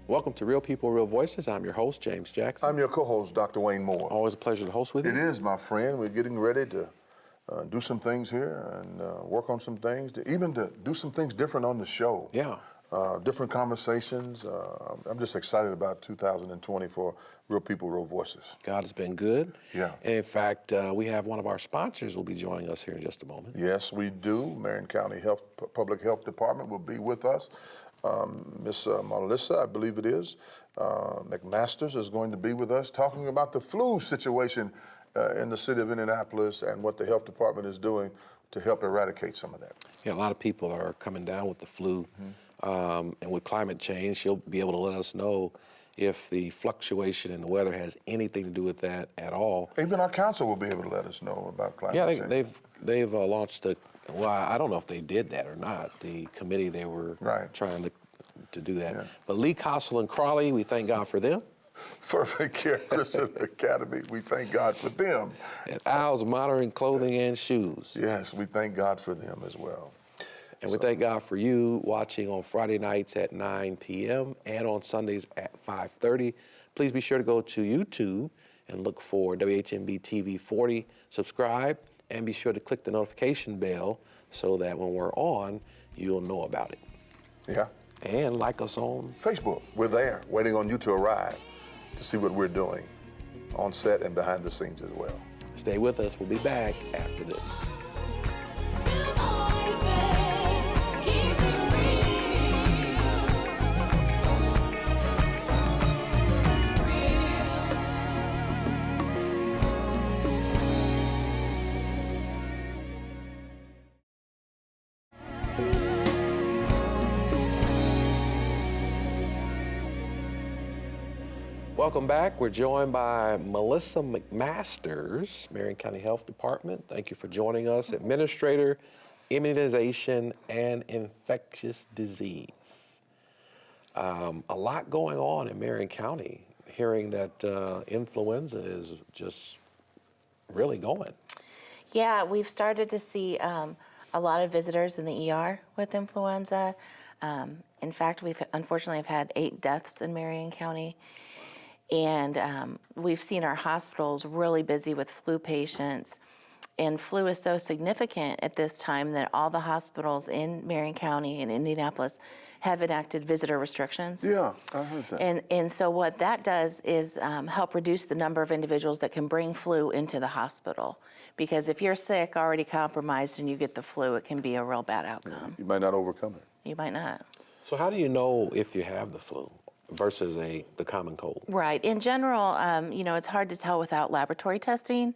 Welcome to Real People, Real Voices. I'm your host, James Jackson. I'm your co-host, Dr. Wayne Moore. Always a pleasure to host with you. It is, my friend. We're getting ready to do some things here and work on some things, to do some things different on the show. Yeah. Different conversations. I'm just excited about 2020 for Real People, Real Voices. God has been good. Yeah. And in fact, we have one of our sponsors will be joining us here in just a moment. Yes, we do. Marion County Public Health Department will be with us. Miss Melissa, I believe it is, McMasters is going to be with us talking about the flu situation in the city of Indianapolis and what the health department is doing to help eradicate some of that. Yeah, a lot of people are coming down with the flu. And with climate change, she'll be able to let us know if the fluctuation in the weather has anything to do with that at all. Even our council will be able to let us know about climate change. Yeah, they've launched a, well, I don't know if they did that or not. The committee, they were trying to do that. Yeah. But Lee Castle and Crawley, we thank God for them. Fervent Care Christian Academy, we thank God for them. And Owls Modern Clothing and Shoes. Yes, we thank God for them as well. And we thank God for you watching on Friday nights at 9 p.m. and on Sundays at 5:30. Please be sure to go to YouTube and look for WHMB TV 40. Subscribe and be sure to click the notification bell so that when we're on, you'll know about it. Yeah. And like us on Facebook. We're there, waiting on you to arrive to see what we're doing on set and behind the scenes as well. Stay with us. We'll be back after this. Welcome back. We're joined by Melissa McMasters, Marion County Health Department. Thank you for joining us. Administrator, Immunization and Infectious Disease. A lot going on in Marion County. Hearing that influenza is just really going. Yeah, we've started to see a lot of visitors in the ER with influenza. In fact, we've unfortunately have had 8 deaths in Marion County. And we've seen our hospitals really busy with flu patients. And flu is so significant at this time that all the hospitals in Marion County and Indianapolis have enacted visitor restrictions. Yeah, I heard that. And so what that does is help reduce the number of individuals that can bring flu into the hospital. Because if you're sick, already compromised, and you get the flu, it can be a real bad outcome. You might not overcome it. You might not. So how do you know if you have the flu versus the common cold? Right. In general, it's hard to tell without laboratory testing,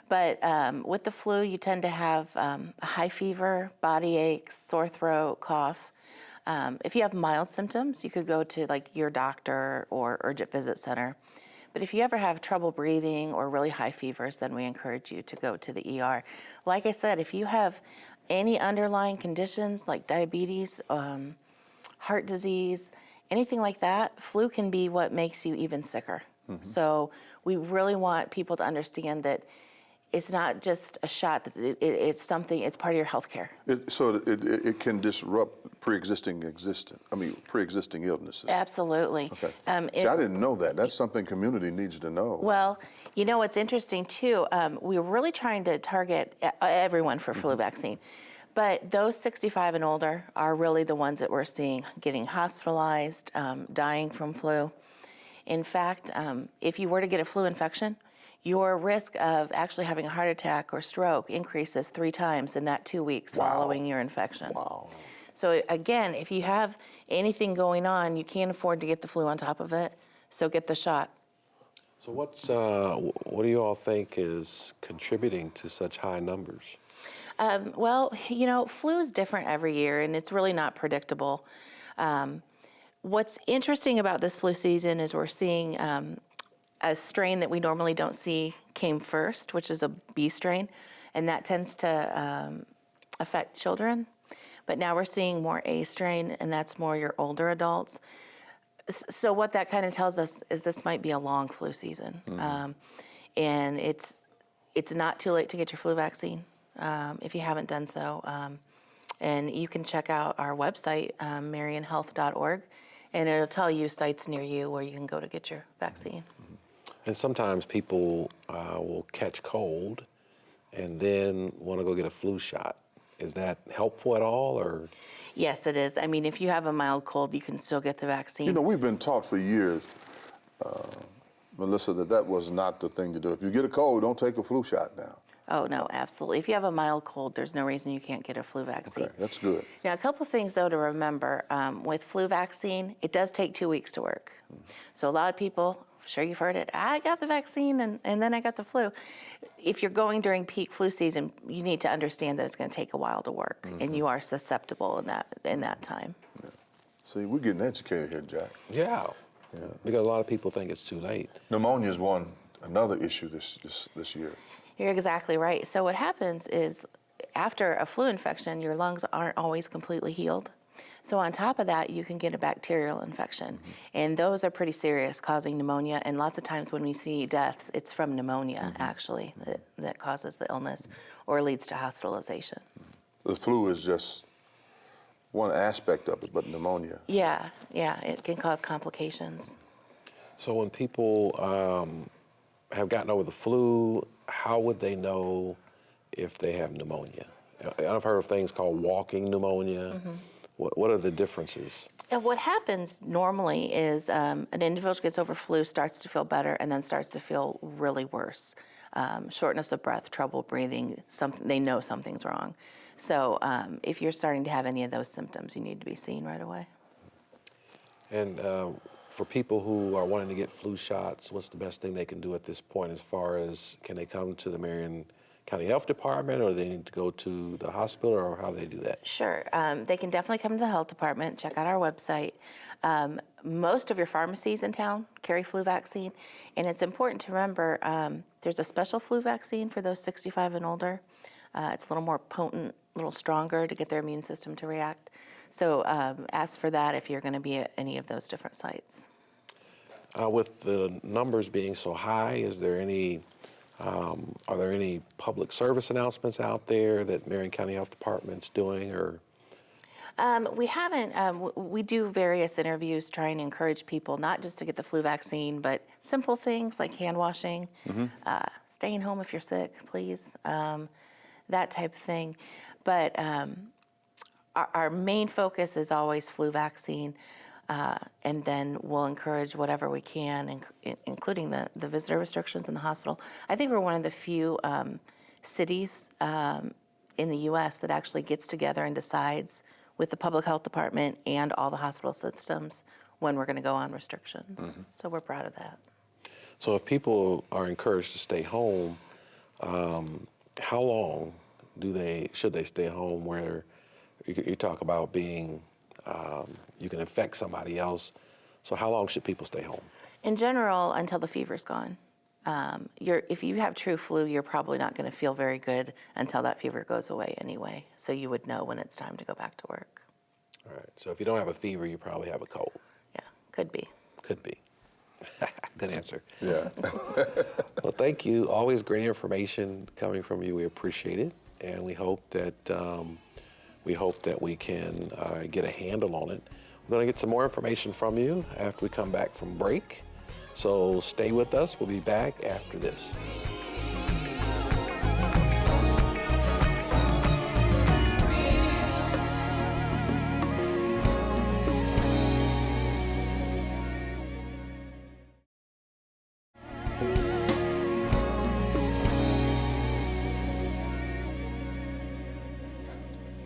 but with the flu, you tend to have a high fever, body aches, sore throat, cough. If you have mild symptoms, you could go to like your doctor or urgent visit center. But if you ever have trouble breathing or really high fevers, then we encourage you to go to the ER. Like I said, if you have any underlying conditions like diabetes, heart disease, anything like that, flu can be what makes you even sicker. Mm-hmm. So we really want people to understand that it's not just a shot, that it's something, it's part of your health care. So it can disrupt pre-existing illnesses. Absolutely. Okay. See, I didn't know that. That's something community needs to know. Well, what's interesting too, we're really trying to target everyone for flu vaccine. But those 65 and older are really the ones that we're seeing getting hospitalized, dying from flu. In fact, if you were to get a flu infection, your risk of actually having a heart attack or stroke increases 3 times in that 2 weeks following your infection. Wow. So again, if you have anything going on, you can't afford to get the flu on top of it, so get the shot. So what do you all think is contributing to such high numbers? Flu is different every year, and it's really not predictable. What's interesting about this flu season is we're seeing a strain that we normally don't see came first, which is a B strain, and that tends to affect children. But now we're seeing more A strain, and that's more your older adults. So what that kind of tells us is this might be a long flu season. Mm-hmm. And it's not too late to get your flu vaccine if you haven't done so. And you can check out our website, marionhealth.org, and it'll tell you sites near you where you can go to get your vaccine. And sometimes people will catch cold and then want to go get a flu shot. Is that helpful at all, or? Yes, it is. I mean, if you have a mild cold, you can still get the vaccine. You know, we've been taught for years, Melissa, that was not the thing to do. If you get a cold, don't take a flu shot now. Oh, no, absolutely. If you have a mild cold, there's no reason you can't get a flu vaccine. Okay, that's good. Now, a couple things, though, to remember. With flu vaccine, it does take 2 weeks to work. So a lot of people, I'm sure you've heard it, I got the vaccine and then I got the flu. If you're going during peak flu season, you need to understand that it's going to take a while to work, and you are susceptible in that time. See, we're getting educated here, Jack. Yeah. Because a lot of people think it's too late. Pneumonia is another issue this year. You're exactly right. So what happens is after a flu infection, your lungs aren't always completely healed. So on top of that, you can get a bacterial infection. And those are pretty serious, causing pneumonia. And lots of times when we see deaths, it's from pneumonia, actually, that causes the illness or leads to hospitalization. The flu is just one aspect of it, but pneumonia. Yeah, it can cause complications. So when people have gotten over the flu, how would they know if they have pneumonia? I've heard of things called walking pneumonia. What are the differences? And what happens normally is an individual gets over flu, starts to feel better, and then starts to feel really worse. Shortness of breath, trouble breathing, they know something's wrong. So if you're starting to have any of those symptoms, you need to be seen right away. And for people who are wanting to get flu shots, what's the best thing they can do at this point as far as can they come to the Marion County Health Department, or they need to go to the hospital, or how do they do that? Sure. They can definitely come to the health department, check out our website. Most of your pharmacies in town carry flu vaccine, and it's important to remember there's a special flu vaccine for those 65 and older. It's a little more potent, a little stronger to get their immune system to react. So ask for that if you're going to be at any of those different sites. With the numbers being so high, is there any are there any public service announcements out there that Marion County Health Department's doing, or? We haven't. We do various interviews trying to encourage people not just to get the flu vaccine, but simple things like hand washing, staying home if you're sick, please, that type of thing. But our main focus is always flu vaccine, and then we'll encourage whatever we can, including the visitor restrictions in the hospital. I think we're one of the few cities in the U.S. that actually gets together and decides with the public health department and all the hospital systems when we're going to go on restrictions. So we're proud of that. So if people are encouraged to stay home, how long should they stay home where you talk about being, you can infect somebody else. So how long should people stay home? In general, until the fever's gone. If you have true flu, you're probably not going to feel very good until that fever goes away anyway. So you would know when it's time to go back to work. All right. So if you don't have a fever, you probably have a cold. Yeah, could be. Could be. Good answer. Yeah. Well, thank you. Always great information coming from you. We appreciate it, and we hope that we can get a handle on it. We're going to get some more information from you after we come back from break. So stay with us. We'll be back after this.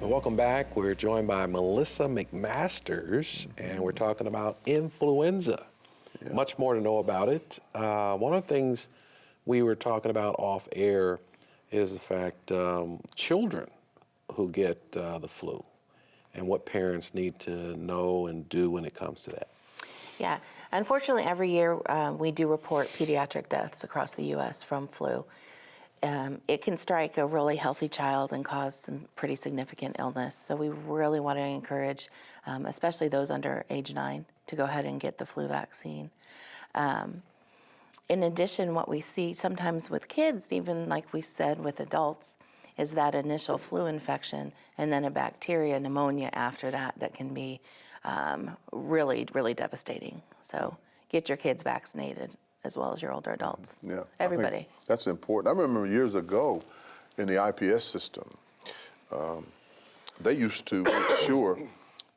Welcome back. We're joined by Melissa McMasters, and we're talking about influenza. Yeah. Much more to know about it. One of the things we were talking about off air is the fact children who get the flu and what parents need to know and do when it comes to that. Yeah, unfortunately, every year we do report pediatric deaths across the U.S. from flu. It can strike a really healthy child and cause some pretty significant illness. So we really want to encourage, especially those under age 9, to go ahead and get the flu vaccine. In addition, what we see sometimes with kids, even like we said with adults, is that initial flu infection and then a bacteria pneumonia after that can be really, really devastating. So get your kids vaccinated as well as your older adults. Yeah, I think Everybody. that's important. I remember years ago in the IPS system, they used to make sure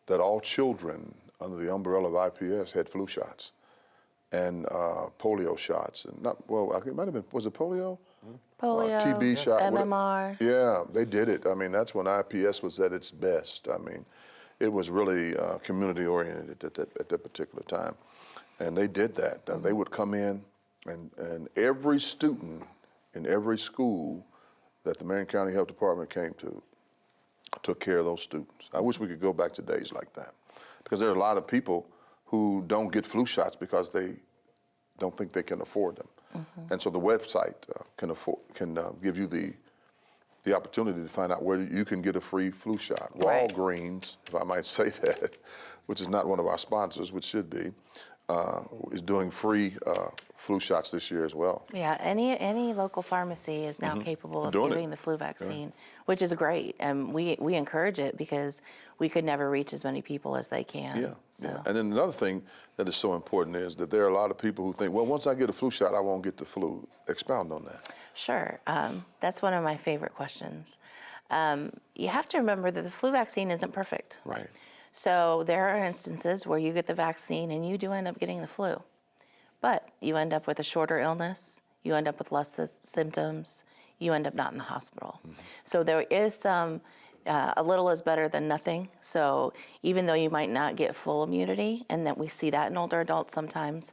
that all children under the umbrella of IPS had flu shots and polio shots. And not, well, I think it might have been, was it polio? Polio, TB shot. MMR. Yeah, they did it. I mean, that's when IPS was at its best. I mean, it was really community oriented at that particular time. And they did that. They would come in, and every student in every school that the Marion County Health Department came to took care of those students. I wish we could go back to days like that, because there are a lot of people who don't get flu shots because they don't think they can afford them. And so the website can give you the opportunity to find out where you can get a free flu shot. Right. Walgreens, if I might say that, which is not one of our sponsors, which should be, is doing free flu shots this year as well. Yeah, any local pharmacy is now capable of Doing it. giving the flu vaccine, which is great. And we encourage it because we could never reach as many people as they can. Yeah, So. yeah. And then another thing that is so important is that there are a lot of people who think, well, once I get a flu shot, I won't get the flu. Expound on that. Sure. That's one of my favorite questions. You have to remember that the flu vaccine isn't perfect. Right. So there are instances where you get the vaccine and you do end up getting the flu. But you end up with a shorter illness, you end up with less symptoms, you end up not in the hospital. So there is some, a little is better than nothing. So even though you might not get full immunity, and that we see that in older adults sometimes,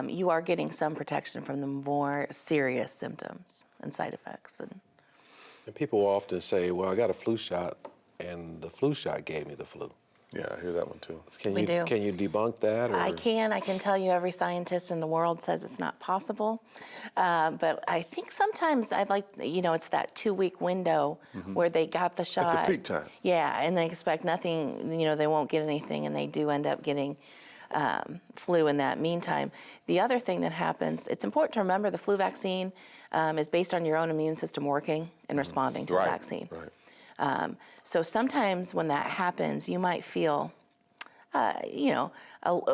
you are getting some protection from the more serious symptoms and side effects. And people will often say, well, I got a flu shot, and the flu shot gave me the flu. Yeah, I hear that one too. We do. Can you debunk that? Or? I can tell you every scientist in the world says it's not possible. But I think sometimes it's that 2-week window where they got the shot. At the peak time. Yeah, and they expect nothing, they won't get anything, and they do end up getting flu in that meantime. The other thing that happens, it's important to remember the flu vaccine is based on your own immune system working and responding to the vaccine. Right. So sometimes when that happens, you might feel, a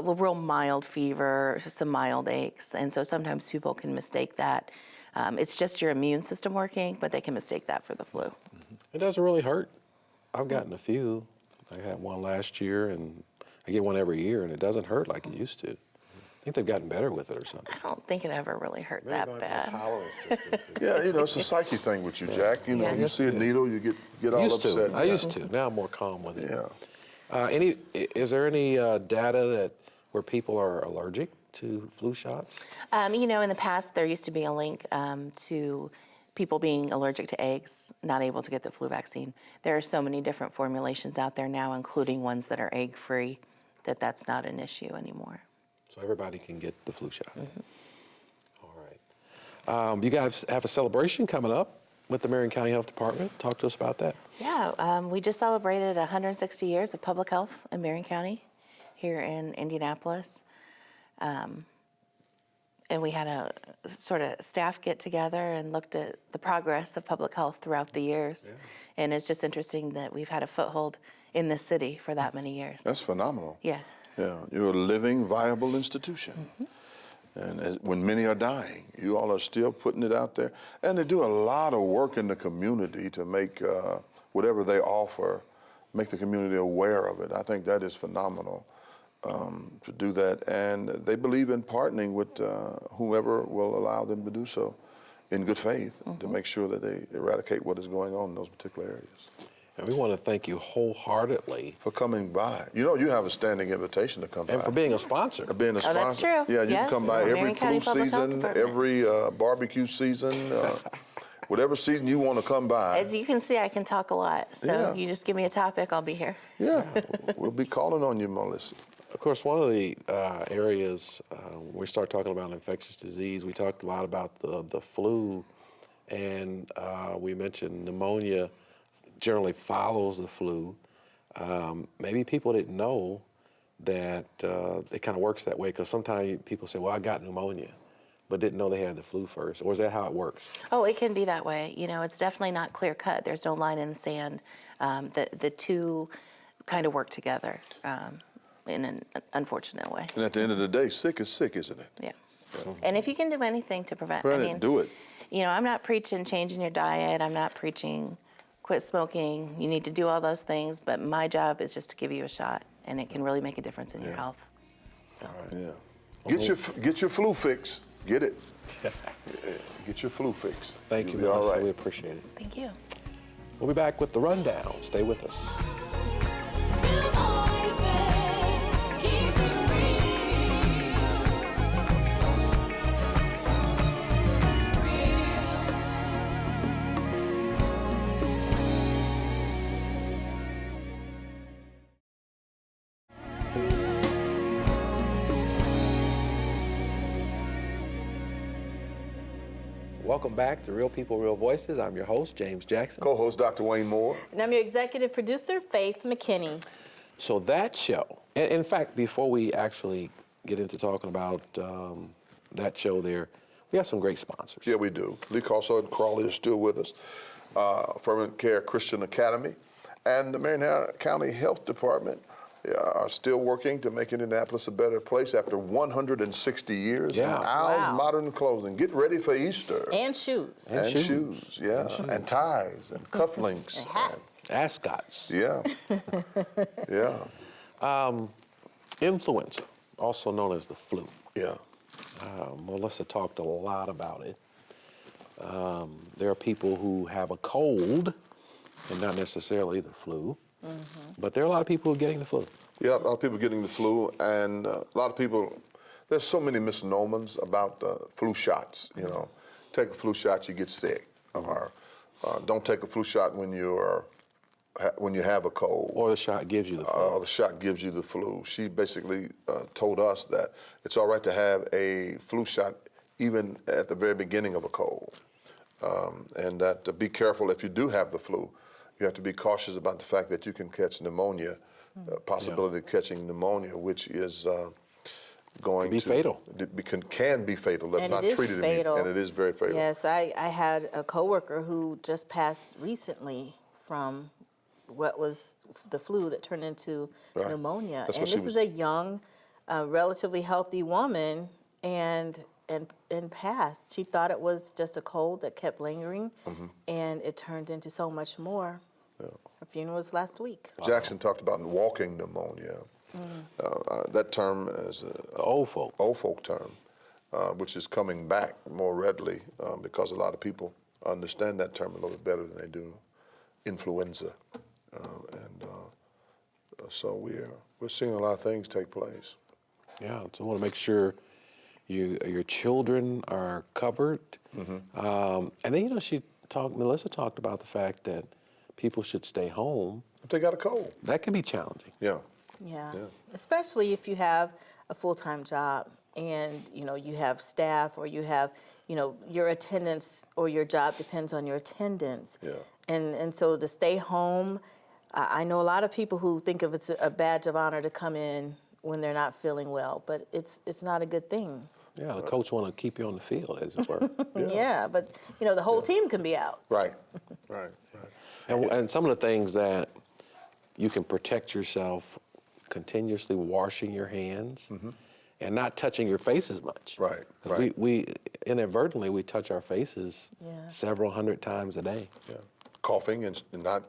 real mild fever, some mild aches. And so sometimes people can mistake that. It's just your immune system working, but they can mistake that for the flu. It doesn't really hurt. I've gotten a few. I had one last year, and I get one every year, and it doesn't hurt like it used to. I think they've gotten better with it or something. I don't think it ever really hurt that bad. Yeah, it's a psyche thing with you, Jack. Yeah. You see a needle, you get all Used upset. to. I used to. Now I'm more calm with it. Yeah. Is there any data where people are allergic to flu shots? In the past, there used to be a link to people being allergic to eggs, not able to get the flu vaccine. There are so many different formulations out there now, including ones that are egg-free, that's not an issue anymore. So everybody can get the flu shot. All right. You guys have a celebration coming up with the Marion County Health Department. Talk to us about that. Yeah, we just celebrated 160 years of public health in Marion County here in Indianapolis. And we had a sort of staff get together and looked at the progress of public health throughout the years. Yeah. And it's just interesting that we've had a foothold in this city for that many years. That's phenomenal. Yeah. Yeah, you're a living, viable institution. And when many are dying, you all are still putting it out there. And they do a lot of work in the community to make whatever they offer, make the community aware of it. I think that is phenomenal to do that. And they believe in partnering with whoever will allow them to do so in good faith to make sure that they eradicate what is going on in those particular areas. And we want to thank you wholeheartedly for coming by. You have a standing invitation to come by. and for being a sponsor. Being a sponsor. that's true. Yeah, you can come by every Marion County flu Public Health season, Department. every barbecue season, whatever season you want to come by. As you can see, I can talk a lot. So Yeah. you just give me a topic, I'll be here. Yeah, we'll be calling on you, Melissa. Of course, one of the areas when we start talking about infectious disease, we talked a lot about the flu, and we mentioned pneumonia generally follows the flu. Maybe people didn't know that it kind of works that way, because sometimes people say, well, I got pneumonia, but didn't know they had the flu first. Or is that how it works? Oh, it can be that way. It's definitely not clear cut. There's no line in the sand. The two kind of work together. in an unfortunate way. And at the end of the day, sick is sick, isn't it? Yeah. And if you can do anything to prevent, Do it. you know, I'm not preaching changing your diet. I'm not preaching quit smoking. You need to do all those things, but my job is just to give you a shot, and it can really make a difference in your health. So. Yeah. Get your flu fix. Get it. Get your flu fix. Thank you, You'll be all Melissa. right. We appreciate it. Thank you. We'll be back with the rundown. Stay with us. Welcome back to Real People, Real Voices. I'm your host, James Jackson. Co-host Dr. Wayne Moore. And I'm your executive producer, Faith McKinney. So that show, and in fact, before we actually get into talking about that show there, we have some great sponsors. Yeah, we do. Lee Carlson and Crawley are still with us. Affirmative Care Christian Academy and the Marion County Health Department are still working to make Indianapolis a better place after 160 years. Yeah. And Al's Wow. Modern Clothing. Get ready for Easter. And shoes. And shoes. shoes, yeah. And ties and cufflinks. And hats. Ascots. Yeah. Yeah. Influenza, also known as the flu. Yeah. Melissa talked a lot about it. There are people who have a cold and not necessarily the flu, but there are a lot of people who are getting the flu. Yeah, a lot of people getting the flu, and a lot of people, there's so many misnomers about flu shots, you know. Take a flu shot, you get sick. Or don't take a flu shot when you have a cold. Or the shot gives you the flu. Or the shot gives you the flu. She basically told us that it's all right to have a flu shot even at the very beginning of a cold. And that be careful if you do have the flu. You have to be cautious about the fact that you can catch pneumonia, possibility of catching pneumonia, which is going be fatal. Can be fatal if And not it is treated fatal. and it is very fatal. Yes, I had a coworker who just passed recently from what was the flu that turned into Right. pneumonia. That's And what she this was- is a young, relatively healthy woman, and passed. She thought it was just a cold that kept lingering, and it turned into so much more. Her funeral was last week. Jackson talked about walking pneumonia. That term is The old folk. old folk term, which is coming back more readily because a lot of people understand that term a little bit better than they do influenza. So we're seeing a lot of things take place. Yeah, so I want to make sure your children are covered. And then, you know, Melissa talked about the fact that people should stay home. If they got a cold, That can be challenging. yeah. Yeah, especially if you have a full-time job and, you know, you have staff or you have, you know, your attendance or your job depends on your attendance. Yeah. And so to stay home, I know a lot of people who think of it's a badge of honor to come in when they're not feeling well, but it's not a good thing. Yeah, the coach want to keep you on the field, as it were. Yeah, but, you know, the whole team can be out. Right. And some of the things that you can protect yourself, continuously washing your hands and not touching your face as much. Right, 'Cause right. We inadvertently, we touch our faces Yeah. several hundred times a day. Yeah. Coughing and not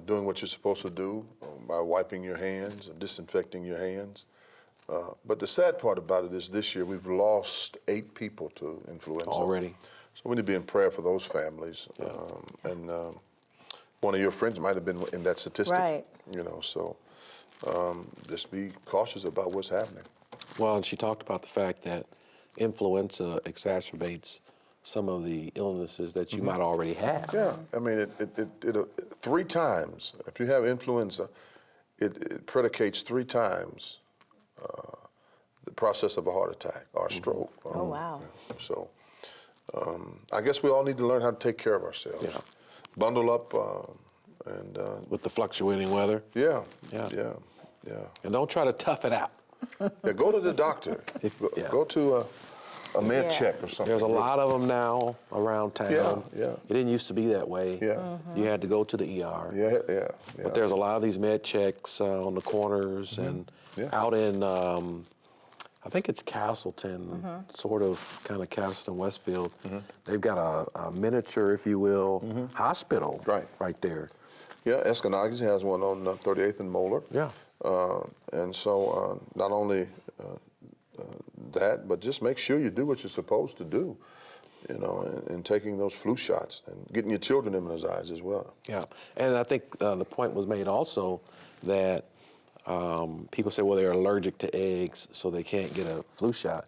doing what you're supposed to do by wiping your hands and disinfecting your hands. But the sad part about it is this year we've lost 8 people to influenza. Already. So we need to be in prayer for those families. And one of your friends might have been in that statistic. Right. You know, so just be cautious about what's happening. Well, and she talked about the fact that influenza exacerbates some of the illnesses that you might already have. Yeah, I mean, it 3 times, if you have influenza, it predicates 3 times the process of a heart attack or a stroke. Oh, wow. So I guess we all need to learn how to take care of ourselves. Yeah. Bundle up and With the fluctuating weather. yeah. And don't try to tough it out. Yeah, go to the doctor. Yeah. Go to a med Yeah. check or something. There's a lot of them now around town. Yeah. It didn't used to be that way. Yeah. You had to go to the ER. Yeah. But there's a lot of these med checks on the corners and Yeah. out in, I think it's Castleton, sort of kind of Castleton, Westfield. They've got a miniature, if you will, hospital right there. Yeah, Eskenazi has one on 38th and Moeller. Yeah. And so not only that, but just make sure you do what you're supposed to do, you know, and taking those flu shots and getting your children immunized as well. Yeah, and I think the point was made also that people say, well, they're allergic to eggs, so they can't get a flu shot.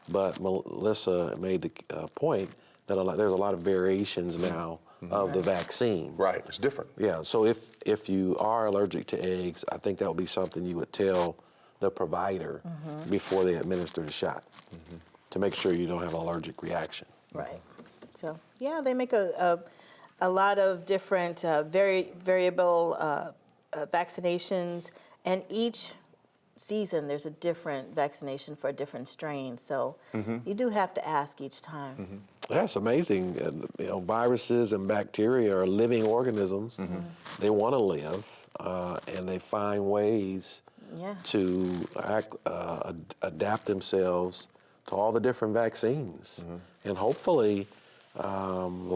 But Melissa made the point that there's a lot of variations now of the vaccine. Right, it's different. Yeah, so if you are allergic to eggs, I think that would be something you would tell the provider before they administer the shot to make sure you don't have an allergic reaction. Right. So yeah, they make a lot of different variable vaccinations, and each season there's a different vaccination for a different strain. So you do have to ask each time. That's amazing. You know, viruses and bacteria are living organisms. They want to live, and they find ways Yeah. to adapt themselves to all the different vaccines. And hopefully, the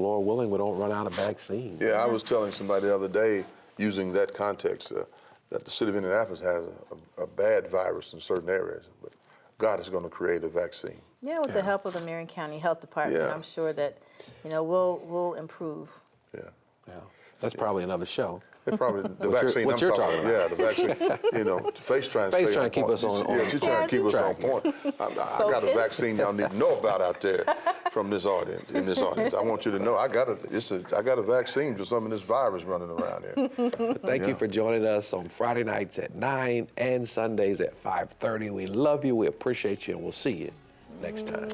Lord willing, we don't run out of vaccines. Yeah, I was telling somebody the other day, using that context, that the city of Indianapolis has a bad virus in certain areas, but God is going to create a vaccine. Yeah, with the help of the Marion County Health Department, Yeah. I'm sure that, you know, we'll improve. Yeah. Yeah. That's probably another show. They probably the What you're- vaccine what I'm you're talking talking about. Yeah, the vaccine. You know, Faith's trying to Faith's stay trying on to keep point. us on- Yeah, she's trying to keep us on point. I got a Focus. vaccine y'all need to know about out there from this audience. In this audience, I want you to know I got a vaccine for some of this virus running around here. Thank you for joining us on Friday nights at 9 and Sundays at 5:30. We love you, we appreciate you, and we'll see you next time.